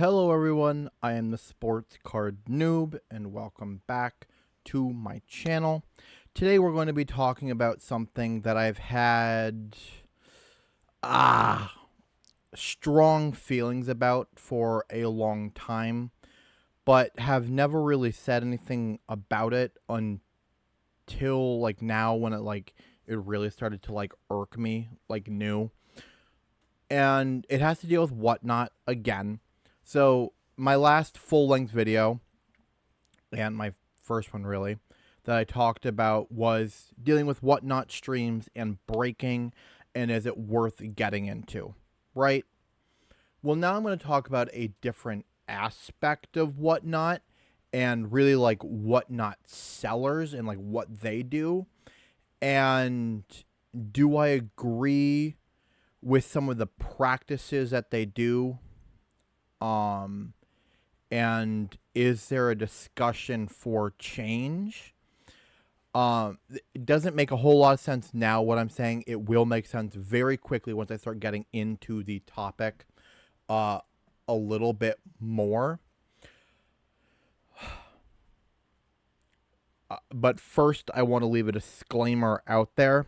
Hello everyone, I am the Sports Card Noob and welcome back to my channel. Today we're going to be talking about something that I've had strong feelings about for a long time, but have never really said anything about it until like now when it really started to irk me new. And it has to deal with Whatnot again. So my last full-length video, and my first one really, that I talked about was dealing with Whatnot streams and breaking, and is it worth getting into, right? Well, now I'm going to talk about a different aspect of Whatnot, and really Whatnot sellers and what they do. And do I agree with some of the practices that they do? And is there a discussion for change? It doesn't make a whole lot of sense now what I'm saying. It will make sense very quickly once I start getting into the topic a little bit more. But first, I want to leave a disclaimer out there.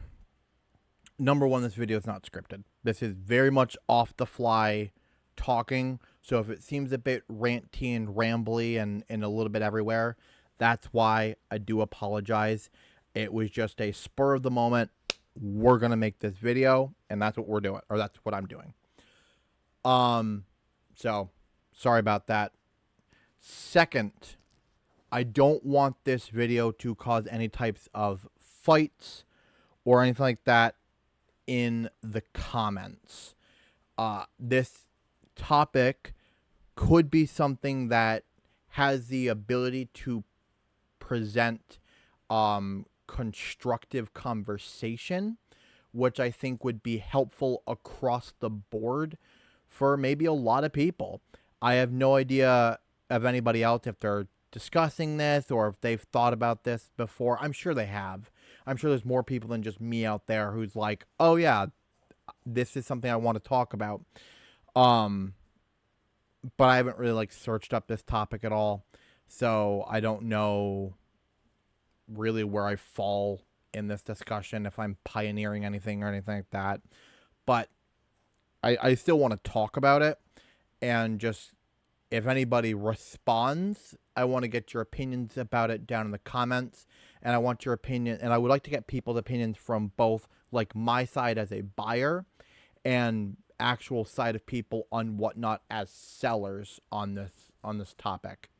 Number one, this video is not scripted. This is very much off the fly talking. So if it seems a bit ranty and rambly and a little bit everywhere, that's why. I do apologize. It was just a spur of the moment. We're going to make this video, and that's what we're doing, or that's what I'm doing. So sorry about that. Second, I don't want this video to cause any types of fights or anything like that in the comments. This topic could be something that has the ability to present constructive conversation, which I think would be helpful across the board for maybe a lot of people. I have no idea of anybody else if they're discussing this or if they've thought about this before. I'm sure they have. I'm sure there's more people than just me out there who's like, oh yeah, this is something I want to talk about. But I haven't really searched up this topic at all. So I don't know really where I fall in this discussion, if I'm pioneering anything or anything like that. But I still want to talk about it, and just if anybody responds, I want to get your opinions about it down in the comments. And I want your opinion, and I would like to get people's opinions from both my side as a buyer and actual side of people on Whatnot as sellers on this topic.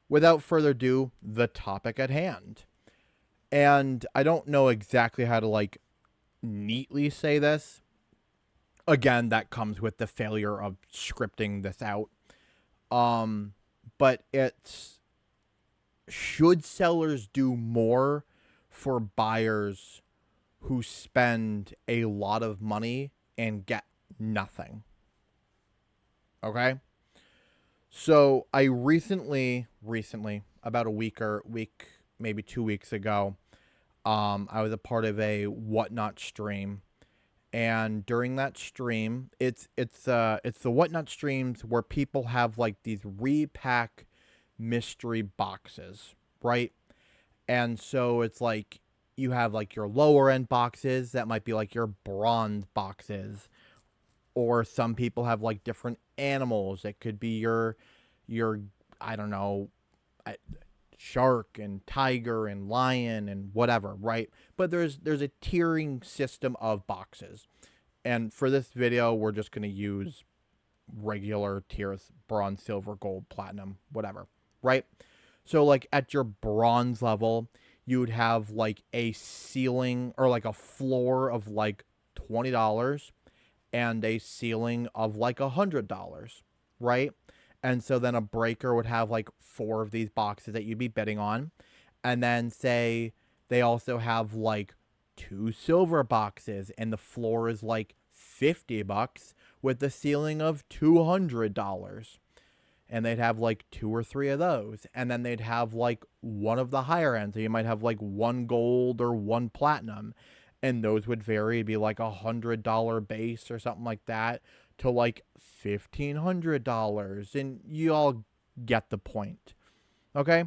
Without further ado, the topic at hand. And I don't know exactly how to neatly say this. Again, that comes with the failure of scripting this out. But it's, should sellers do more for buyers who spend a lot of money and get nothing? Okay? So I recently, about a week, maybe 2 weeks ago, I was a part of a Whatnot stream. And during that stream, it's the Whatnot streams where people have these repack mystery boxes, right? And so it's you have your lower end boxes that might be your bronze boxes, or some people have different animals. It could be your I don't know, shark and tiger and lion and whatever, right? But there's a tiering system of boxes. And for this video, we're just going to use regular tiers: bronze, silver, gold, platinum, whatever, right? So at your bronze level, you would have a ceiling or a floor of $20 and a ceiling of $100, right? And so then a breaker would have 4 of these boxes that you'd be bidding on. And then say they also have 2 silver boxes and the floor is $50 with the ceiling of $200. And they'd have 2 or 3 of those. And then they'd have one of the higher ends. So you might have 1 gold or 1 platinum. And those would vary. It'd be $100 base or something like that to like $1,500, and you all get the point. Okay?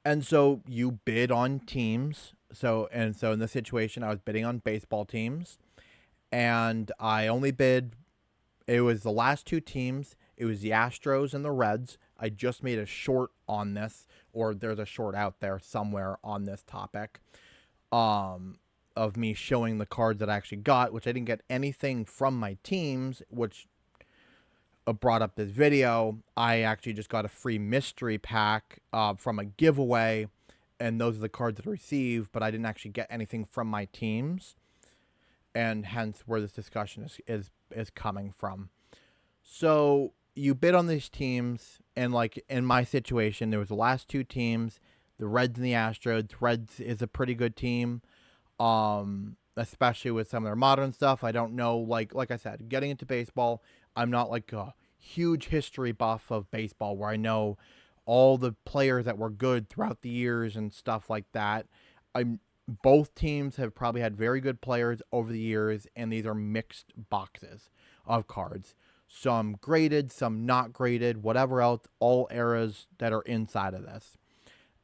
And so you bid on teams. So in this situation, I was bidding on baseball teams, and I only bid. It was the last two teams. It was the Astros and the Reds. I just made a short on this, or there's a short out there somewhere on this topic, of me showing the cards that I actually got, which I didn't get anything from my teams, which brought up this video. I actually just got a free mystery pack from a giveaway, and those are the cards that I received, but I didn't actually get anything from my teams, and hence where this discussion is coming from. So you bid on these teams, and like in my situation, there was the last two teams, the Reds and the Astros. Reds is a pretty good team, especially with some of their modern stuff. I don't know, like I said, getting into baseball, I'm not like a huge history buff of baseball where I know all the players that were good throughout the years and stuff like that. Both teams have probably had very good players over the years, and these are mixed boxes of cards. Some graded, some not graded, whatever else, all eras that are inside of this.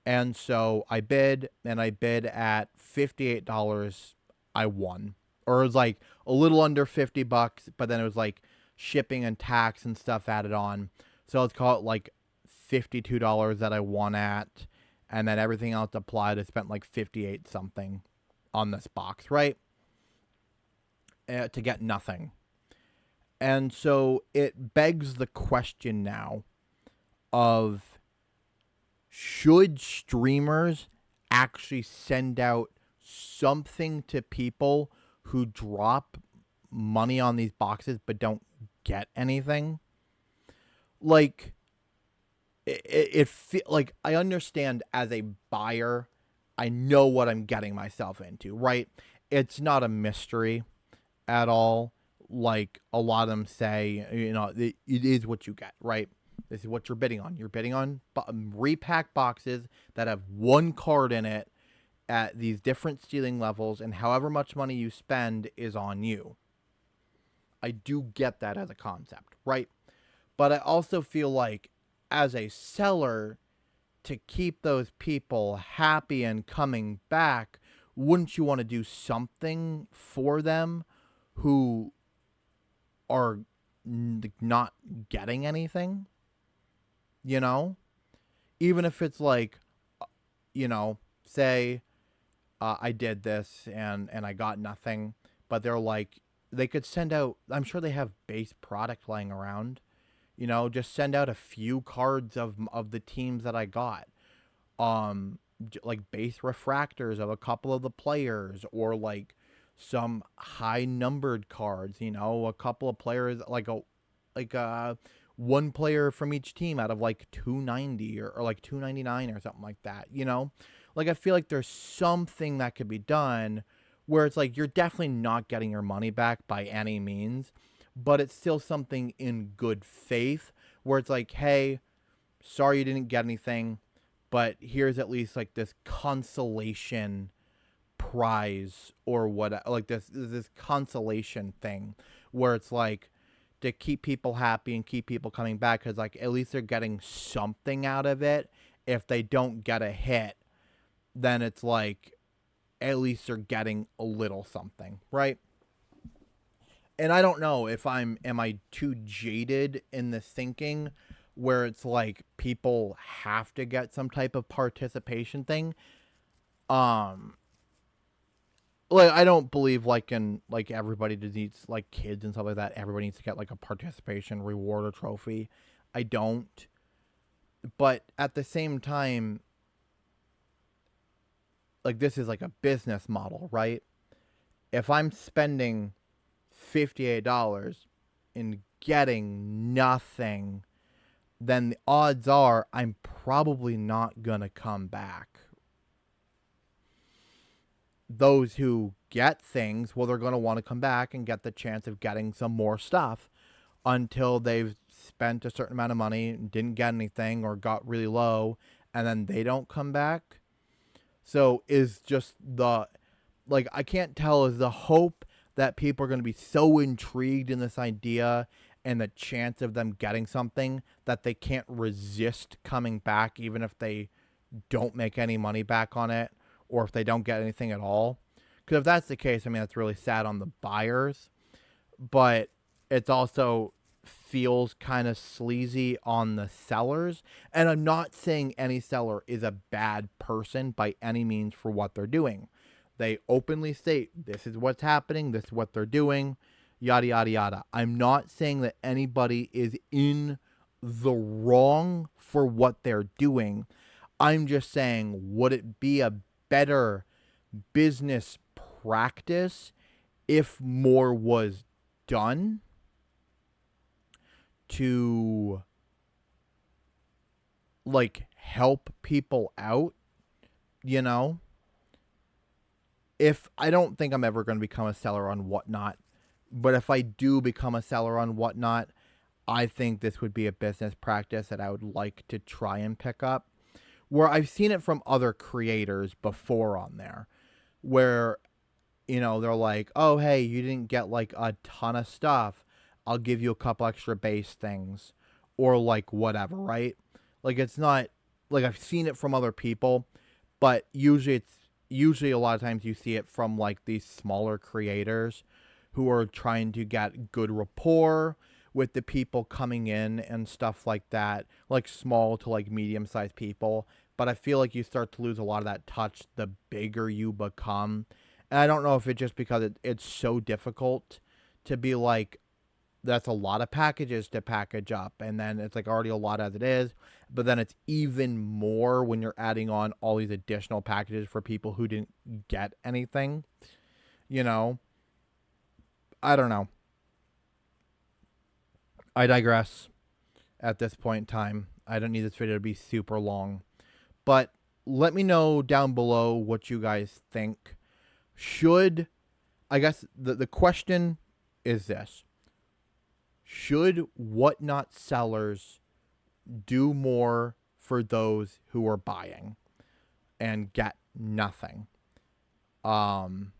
And so I bid, and I bid at $58. I won. Or it was like a little under $50, but then it was like shipping and tax and stuff added on. So let's call it like $52 that I won at. And then everything else applied, I spent like 58 something on this box, right? To get nothing. And so it begs the question now of, should streamers actually send out something to people who drop money on these boxes but don't get anything? Like, like, I understand as a buyer, I know what I'm getting myself into, right? It's not a mystery at all. Like a lot of them say, it is what you get, right? This is what you're bidding on. You're bidding on repack boxes that have one card in it at these different ceiling levels, and however much money you spend is on you. I do get that as a concept, right? But I also feel like as a seller, to keep those people happy and coming back, wouldn't you want to do something for them who are not getting anything? Even if it's like, say I did this and I got nothing, but they're like, they could send out, I'm sure they have base product lying around, just send out a few cards of the teams that I got, like base refractors of a couple of the players, or like some high numbered cards, a couple of players, like one player from each team out of like 290 or like 299 or something like that. Like, I feel like there's something that could be done where it's like, you're definitely not getting your money back by any means, but it's still something in good faith where it's like, hey, sorry you didn't get anything, but here's at least like this consolation prize, or what, like this consolation thing where it's like to keep people happy and keep people coming back, because like at least they're getting something out of it. If they don't get a hit, then it's like at least they're getting a little something, right? And I don't know if am I too jaded in the thinking where it's like people have to get some type of participation thing. Like, I don't believe like in like everybody needs, like kids and stuff like that, everybody needs to get like a participation reward or trophy. I don't. But at the same time, like, this is like a business model, right? If I'm spending $58 and getting nothing, then the odds are I'm probably not gonna come back. Those who get things, well, they're going to want to come back and get the chance of getting some more stuff until they've spent a certain amount of money and didn't get anything or got really low, and then they don't come back. So is just the, like, I can't tell, is the hope that people are going to be so intrigued in this idea and the chance of them getting something that they can't resist coming back, even if they don't make any money back on it or if they don't get anything at all. Because if that's the case, I mean, that's really sad on the buyers, but it's also feels kind of sleazy on the sellers. And I'm not saying any seller is a bad person by any means for what they're doing. They openly state this is what's happening, this is what they're doing, yada, yada, yada. I'm not saying that anybody is in the wrong for what they're doing. I'm just saying, would it be a better business practice if more was done to like help people out, you know? If I don't think I'm ever going to become a seller on Whatnot, but if I do become a seller on Whatnot, I think this would be a business practice that I would like to try and pick up. Where I've seen it from other creators before on there, where, you know, they're like, oh, hey, you didn't get like a ton of stuff. I'll give you a couple extra base things or like whatever, right? Like it's not like I've seen it from other people, but usually a lot of times you see it from like these smaller creators who are trying to get good rapport with the people coming in and stuff like that, like small to like medium sized people. But I feel like you start to lose a lot of that touch the bigger you become. And I don't know if it's just because it's so difficult to be like, that's a lot of packages to package up. And then it's like already a lot as it is. But then it's even more when you're adding on all these additional packages for people who didn't get anything. You know, I don't know. I digress at this point in time. I don't need this video to be super long. But let me know down below what you guys think. Should, I guess the question is this. Should Whatnot sellers do more for those who are buying and get nothing? And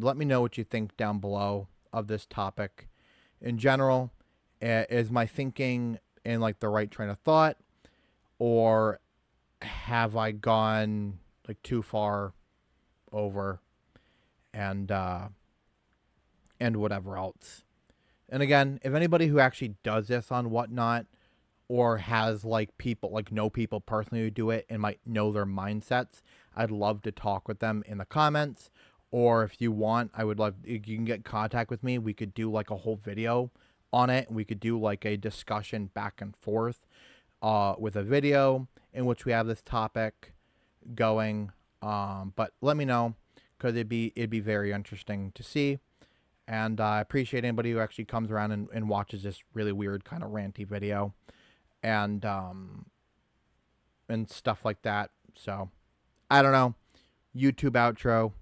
let me know what you think down below of this topic. In general, is my thinking in like the right train of thought, or have I gone like too far over and whatever else? And again, if anybody who actually does this on Whatnot or has like people, like know people personally who do it and might know their mindsets, I'd love to talk with them in the comments. Or if you want, I would love, you can get in contact with me. We could do like a whole video on it. We could do like a discussion back and forth with a video in which we have this topic going. But let me know, because it'd be very interesting to see. And I appreciate anybody who actually comes around and watches this really weird kind of ranty video and stuff like that. So I don't know. YouTube outro.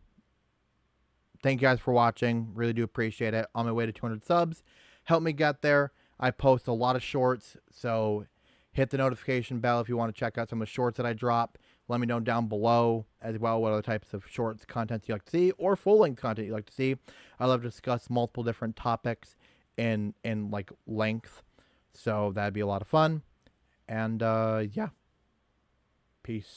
Thank you guys for watching. Really do appreciate it. On my way to 200 subs. Help me get there. I post a lot of shorts, so hit the notification bell if you want to check out some of the shorts that I drop. Let me know down below as well what other types of shorts content you like to see, or full-length content you like to see. I love to discuss multiple different topics in like length, so that'd be a lot of fun. And yeah, peace.